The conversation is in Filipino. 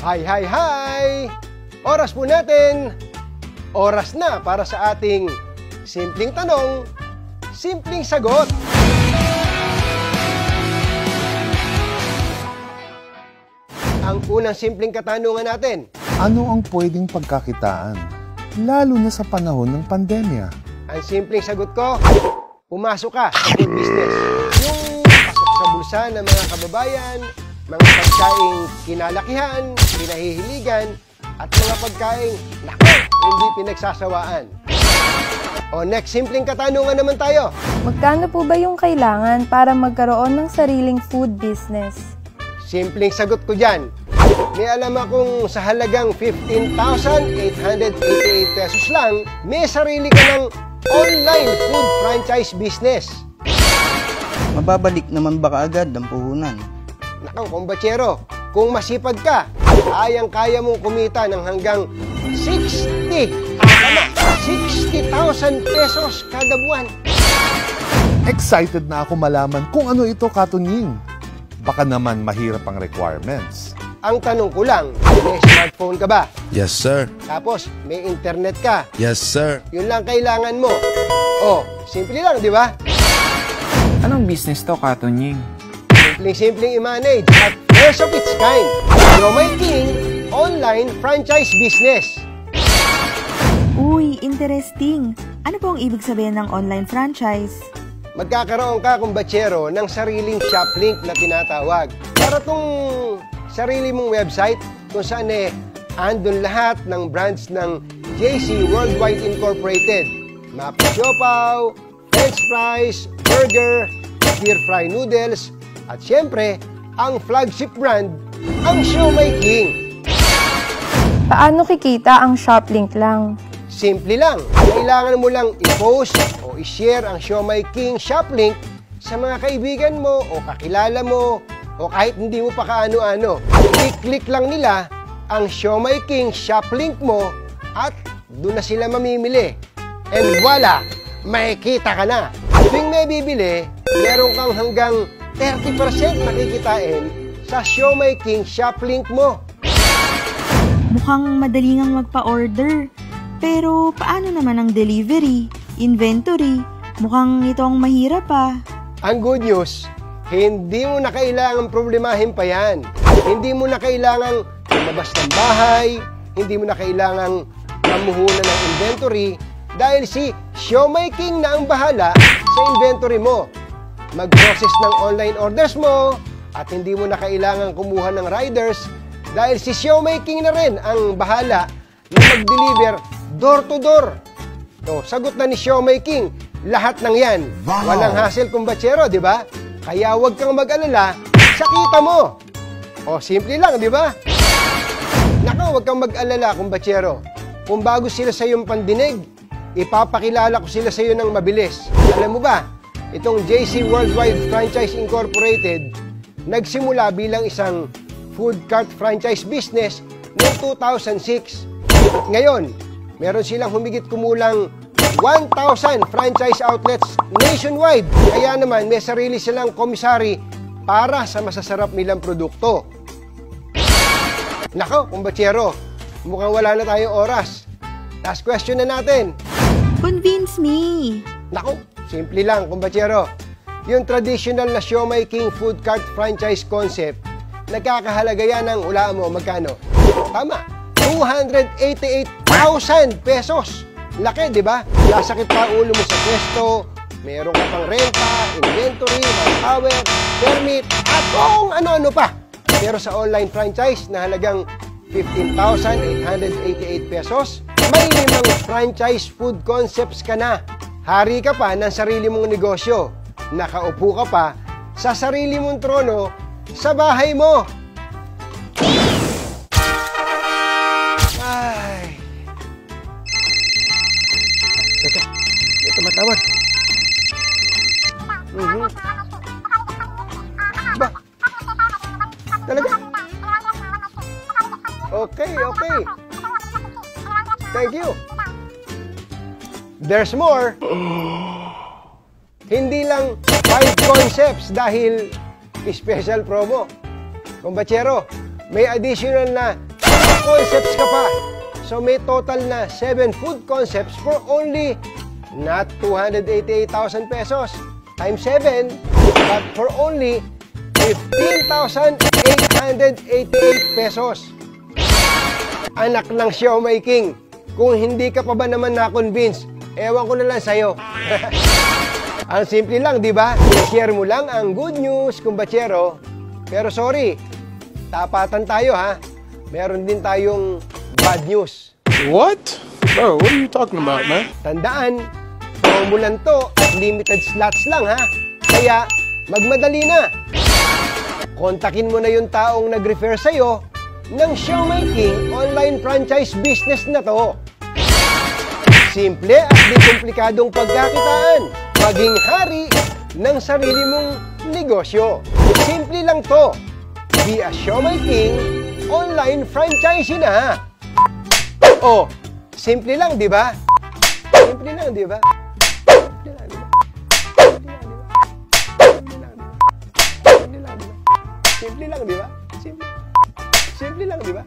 Hi, hi, hi! Oras po natin. Oras na para sa ating simpleng tanong, simpleng sagot. Ang unang simpleng katanungan natin. Ano ang pwedeng pagkakitaan, lalo na sa panahon ng pandemya? Ang simpleng sagot ko, pumasok ka sa food business. Yung pasok sa bulsa ng mga kababayan, mga pagkaing kinalakihan, pinahihiligan, at mga pagkaing, naku, hindi pinagsasawaan. O next, simpleng katanungan naman tayo. Magkano po ba yung kailangan para magkaroon ng sariling food business? Simpleng sagot ko dyan. May alam akong sa halagang 15,888 pesos lang, may sarili ka ng online food franchise business. Mababalik naman ba kaagad ang puhunan? Nakaw, kumbatsero, kung masipag ka, kayang-kaya mong kumita ng hanggang 60,000 pesos kada buwan. Excited na ako malaman kung ano ito, Katunying. Baka naman mahirap ang requirements. Ang tanong ko lang, may smartphone ka ba? Yes, sir. Tapos, may internet ka? Yes, sir. Yun lang kailangan mo. Oh, simple lang, di ba? Anong business to, Katunying? Simpleng-simpleng i-manage at first of its kind. Siomai King online franchise business. Uy, interesting. Ano po ang ibig sabihin ng online franchise? Magkakaroon ka, kumbatsero, ng sariling shop link na tinatawag. Para tong sarili mong website kung saan andun lahat ng brands ng JC Worldwide Incorporated. Mapo Siopaw, French fries, burger, stir fry noodles, at syempre, ang flagship brand, ang Siomai King. Paano kikita ang shop link lang? Simple lang. Kailangan mo lang i-post o i-share ang Siomai King shop link sa mga kaibigan mo o kakilala mo o kahit hindi mo pa kaano-ano. I-click lang nila ang Siomai King shop link mo at doon na sila mamimili. And voila! Makikita ka na. Tuwing may bibili, meron kang hanggang 30% makikitain sa Siomai King shop link mo. Mukhang madali ngang magpa-order. Pero paano naman ang delivery, inventory? Mukhang itong mahirap pa. Ang good news, hindi mo na kailangang problemahin pa yan. Hindi mo na kailangang lumabas ng bahay, hindi mo na kailangang mamuhunan ng inventory dahil si Siomai King na ang bahala sa inventory mo. Mag-process ng online orders mo at hindi mo na kailangang kumuha ng riders dahil si Siomai King na rin ang bahala na mag-deliver door to door. So, sagot na ni Siomai King, lahat ng yan. Wow. Walang hassle, kumbatsero, di ba? Kaya huwag kang mag-alala sa kita mo. O, simple lang, di ba? Naka, huwag kang mag-alala, kumbatsero. Kung bago sila sa iyong pandinig, ipapakilala ko sila sa iyo ng mabilis. Alam mo ba, itong JC Worldwide Franchise Incorporated, nagsimula bilang isang food cart franchise business noong 2006. At ngayon, meron silang humigit kumulang 1,000 franchise outlets nationwide. Kaya naman, may sarili silang komisari para sa masasarap nilang produkto. Nako, kumbatsero, mukhang wala na tayong oras. Last question na natin. Convince me. Nako, simple lang, kumbatsero. Yung traditional na Siomai King food cart franchise concept, nagkakahalaga yan ng, hulaan mo, magkano? Tama, 288,000 pesos. Laki, di ba? Lasakit pa ulo mo sa pwesto, meron ka pang renta, inventory, manpower, permit, at kung ano-ano pa. Pero sa online franchise na halagang 15,888 pesos, may 5 franchise food concepts ka na. Hari ka pa ng sarili mong negosyo. Nakaupo ka pa sa sarili mong trono sa bahay mo. Ay. Teka, may tumatawag. Ba? Talaga? Okay, okay. Thank you. There's more. Hindi lang 5 concepts dahil special promo. Kumbatsero, may additional na concepts ka pa. So may total na 7 food concepts for only not 288,000 pesos times 7, but for only 15,888 pesos. Anak ng Siomai King, kung hindi ka pa ba naman na-convince, ewan ko na lang sa'yo. Ang simple lang, di ba? I-share mo lang ang good news, kumbachero. Pero sorry, tapatan tayo ha. Meron din tayong bad news. What? Bro, what are you talking about, man? Tandaan, promo lang to at limited slots lang ha. Kaya, magmadali na. Kontakin mo na yung taong nag-refer sa'yo ng Siomai King online franchise business na to. Simple at di komplikadong pagkakitaan. Maging hari ng sarili mong negosyo. Simple lang to. Be a Siomai King online franchisee na. Oh, simple lang, di ba? Simple lang, di ba? Simple lang, di ba? Simple lang, di ba? Simple lang, di ba? Simple lang, di ba?